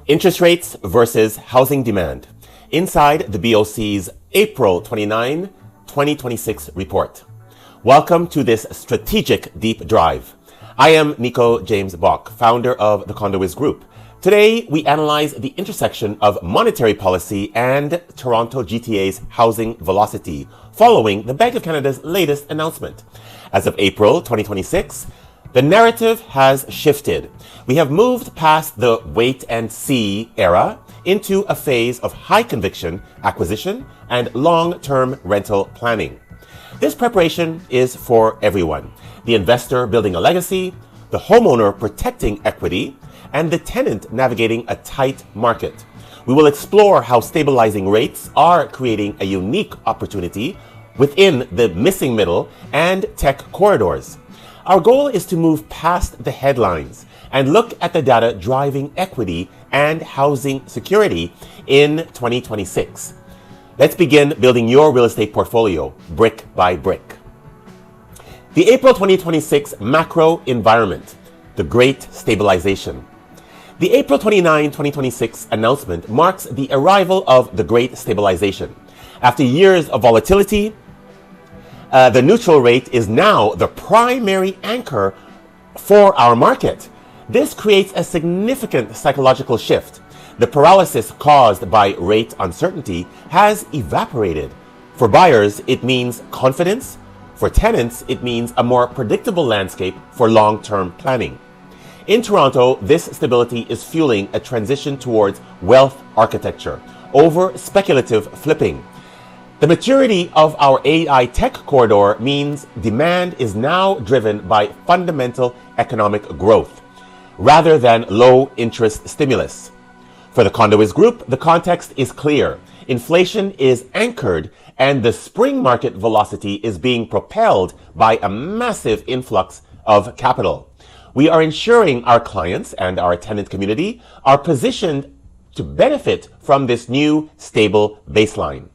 Interest rates versus housing demand inside the BoC's April 29, 2026 report. Welcome to this strategic deep dive. I am Nico James-Bock, founder of the CondoWiz Group. Today, we analyze the intersection of monetary policy and Toronto GTA's housing velocity following the Bank of Canada's latest announcement. As of April 2026, the narrative has shifted. We have moved past the wait and see era into a phase of high conviction acquisition and long-term rental planning. This preparation is for everyone: the investor building a legacy, the homeowner protecting equity, and the tenant navigating a tight market. We will explore how stabilizing rates are creating a unique opportunity within the missing middle and tech corridors. Our goal is to move past the headlines and look at the data driving equity and housing security in 2026. Let's begin building your real estate portfolio brick by brick. The April 2026 macro environment, the Great Stabilization. The April 29, 2026 announcement marks the arrival of the Great Stabilization. After years of volatility, the neutral rate is now the primary anchor for our market. This creates a significant psychological shift. The paralysis caused by rate uncertainty has evaporated. For buyers, it means confidence. For tenants, it means a more predictable landscape for long-term planning. In Toronto, this stability is fueling a transition towards wealth architecture over speculative flipping. The maturity of our AI tech corridor means demand is now driven by fundamental economic growth rather than low interest stimulus. For the CondoWiz Group, the context is clear. Inflation is anchored and the spring market velocity is being propelled by a massive influx of capital. We are ensuring our clients and our tenant community are positioned to benefit from this new stable baseline.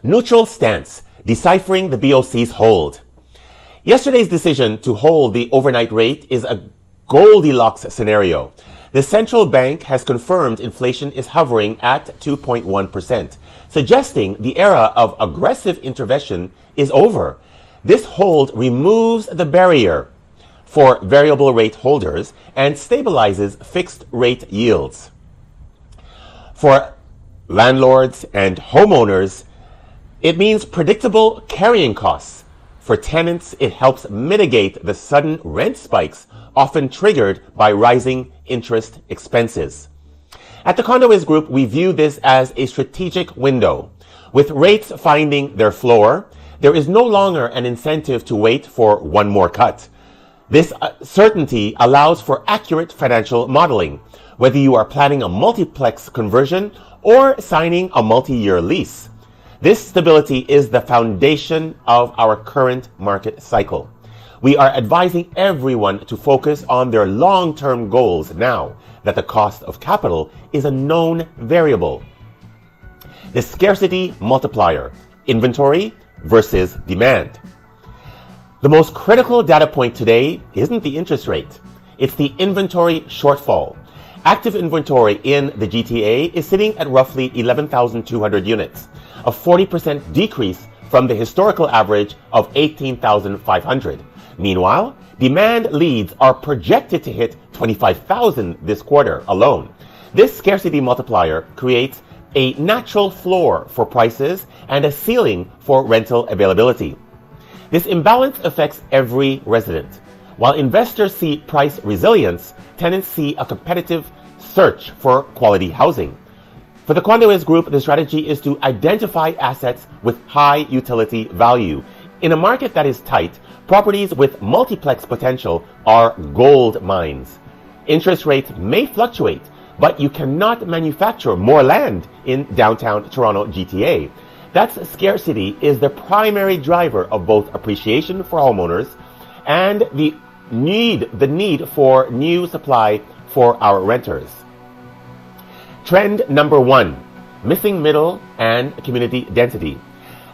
Neutral stance, deciphering the BoC's hold. Yesterday's decision to hold the overnight rate is a Goldilocks scenario. The central bank has confirmed inflation is hovering at 2.1%, suggesting the era of aggressive intervention is over. This hold removes the barrier for variable rate holders and stabilizes fixed rate yields. For landlords and homeowners, it means predictable carrying costs. For tenants, it helps mitigate the sudden rent spikes often triggered by rising interest expenses. At the CondoWiz Group, we view this as a strategic window. With rates finding their floor, there is no longer an incentive to wait for one more cut. This certainty allows for accurate financial modeling, whether you are planning a multiplex conversion or signing a multi-year lease. This stability is the foundation of our current market cycle. We are advising everyone to focus on their long-term goals now that the cost of capital is a known variable. The Scarcity Multiplier, inventory versus demand. The most critical data point today isn't the interest rate, it's the inventory shortfall. Active inventory in the GTA is sitting at roughly 11,200 units, a 40% decrease from the historical average of 18,500. Meanwhile, demand leads are projected to hit 25,000 this quarter alone. This scarcity multiplier creates a natural floor for prices and a ceiling for rental availability. This imbalance affects every resident. While investors see price resilience, tenants see a competitive search for quality housing. For the CondoWiz Group, the strategy is to identify assets with high utility value. In a market that is tight, properties with multiplex potential are gold mines. Interest rates may fluctuate, but you cannot manufacture more land in downtown Toronto GTA. That scarcity is the primary driver of both appreciation for homeowners and the need for new supply for our renters. Trend number 1, missing middle and community density.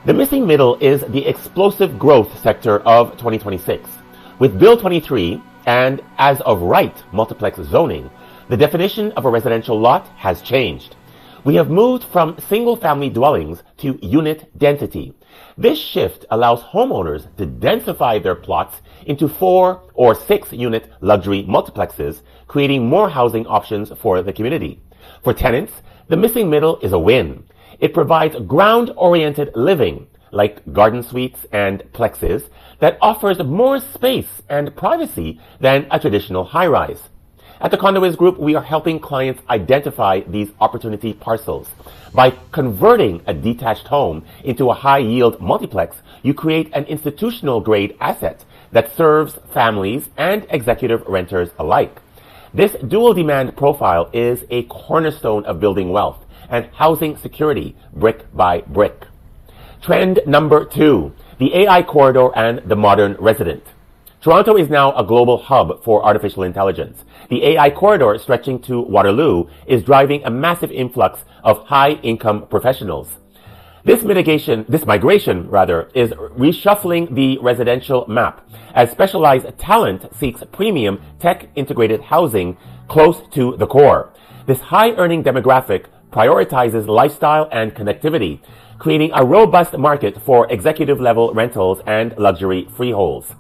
The missing middle is the explosive growth sector of 2026. With Bill 23 and as of right multiplex zoning, The definition of a residential lot has changed. We have moved from single-family dwellings to unit density. This shift allows homeowners to densify their plots into 4 or 6 unit luxury multiplexes, creating more housing options for the community. For tenants, the missing middle is a win. It provides ground-oriented living, like garden suites and plexes, that offers more space and privacy than a traditional high-rise. At the CondoWiz Group, we are helping clients identify these opportunity parcels. By converting a detached home into a high-yield multiplex, you create an institutional-grade asset that serves families and executive renters alike. This dual demand profile is a cornerstone of building wealth and housing security brick by brick. Trend number 2, the AI corridor and the modern resident. Toronto is now a global hub for artificial intelligence. The AI corridor stretching to Waterloo is driving a massive influx of high-income professionals. This migration, is reshuffling the residential map as specialized talent seeks premium tech-integrated housing close to the core. This high-earning demographic prioritizes lifestyle and connectivity, creating a robust market for executive-level rentals and luxury freeholds.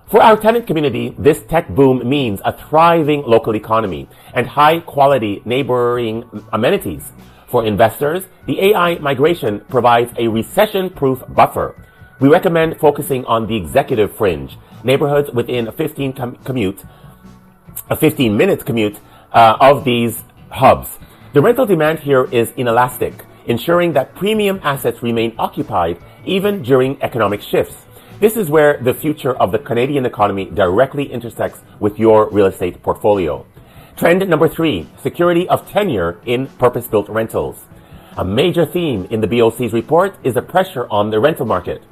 For our tenant community, this tech boom means a thriving local economy and high-quality neighboring amenities. For investors, the AI migration provides a recession-proof buffer. We recommend focusing on the executive fringe, neighborhoods within a 15-minute commute of these hubs. The rental demand here is inelastic, ensuring that premium assets remain occupied even during economic shifts. This is where the future of the Canadian economy directly intersects with your real estate portfolio. Trend number 3, security of tenure in purpose-built rentals. A major theme in the BoC's report is the pressure on the rental market.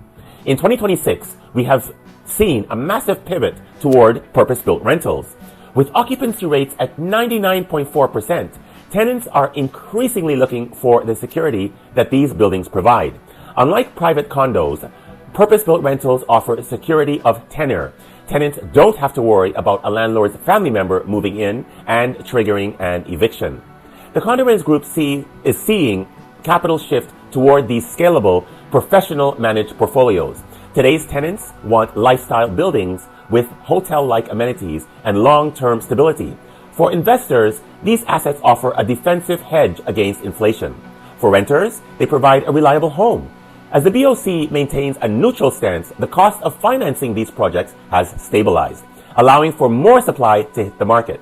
In 2026, we have seen a massive pivot toward purpose-built rentals. With occupancy rates at 99.4%, tenants are increasingly looking for the security that these buildings provide. Unlike private condos, purpose-built rentals offer security of tenure. Tenants don't have to worry about a landlord's family member moving in and triggering an eviction. The CondoWiz Group is seeing capital shift toward these scalable, professional managed portfolios. Today's tenants want lifestyle buildings with hotel-like amenities and long-term stability. For investors, these assets offer a defensive hedge against inflation. For renters, they provide a reliable home. As the BoC maintains a neutral stance, the cost of financing these projects has stabilized, allowing for more supply to hit the market.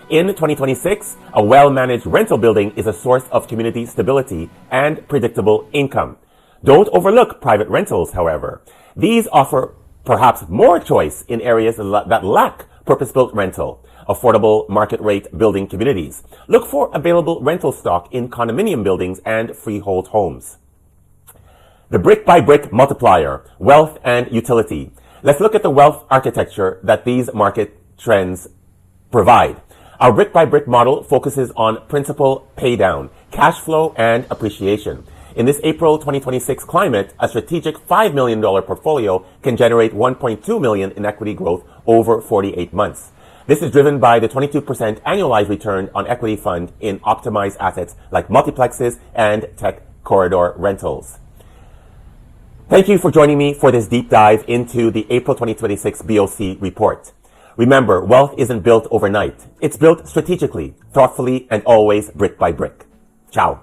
In 2026, a well-managed rental building is a source of community stability and predictable income. Don't overlook private rentals, however. These offer perhaps more choice in areas that lack purpose-built rental, affordable market rate building communities. Look for available rental stock in condominium buildings and freehold homes. The brick-by-brick multiplier, wealth and utility. Let's look at the wealth architecture that these market trends provide. Our brick-by-brick model focuses on principal paydown, cash flow, and appreciation. In this April 2026 climate, a strategic $5 million portfolio can generate $1.2 million in equity growth over 48 months. This is driven by the 22% annualized return on equity fund in optimized assets like multiplexes and tech corridor rentals. Thank you for joining me for this deep dive into the April 2026 BoC report. Remember, wealth isn't built overnight. It's built strategically, thoughtfully, and always brick by brick. Ciao.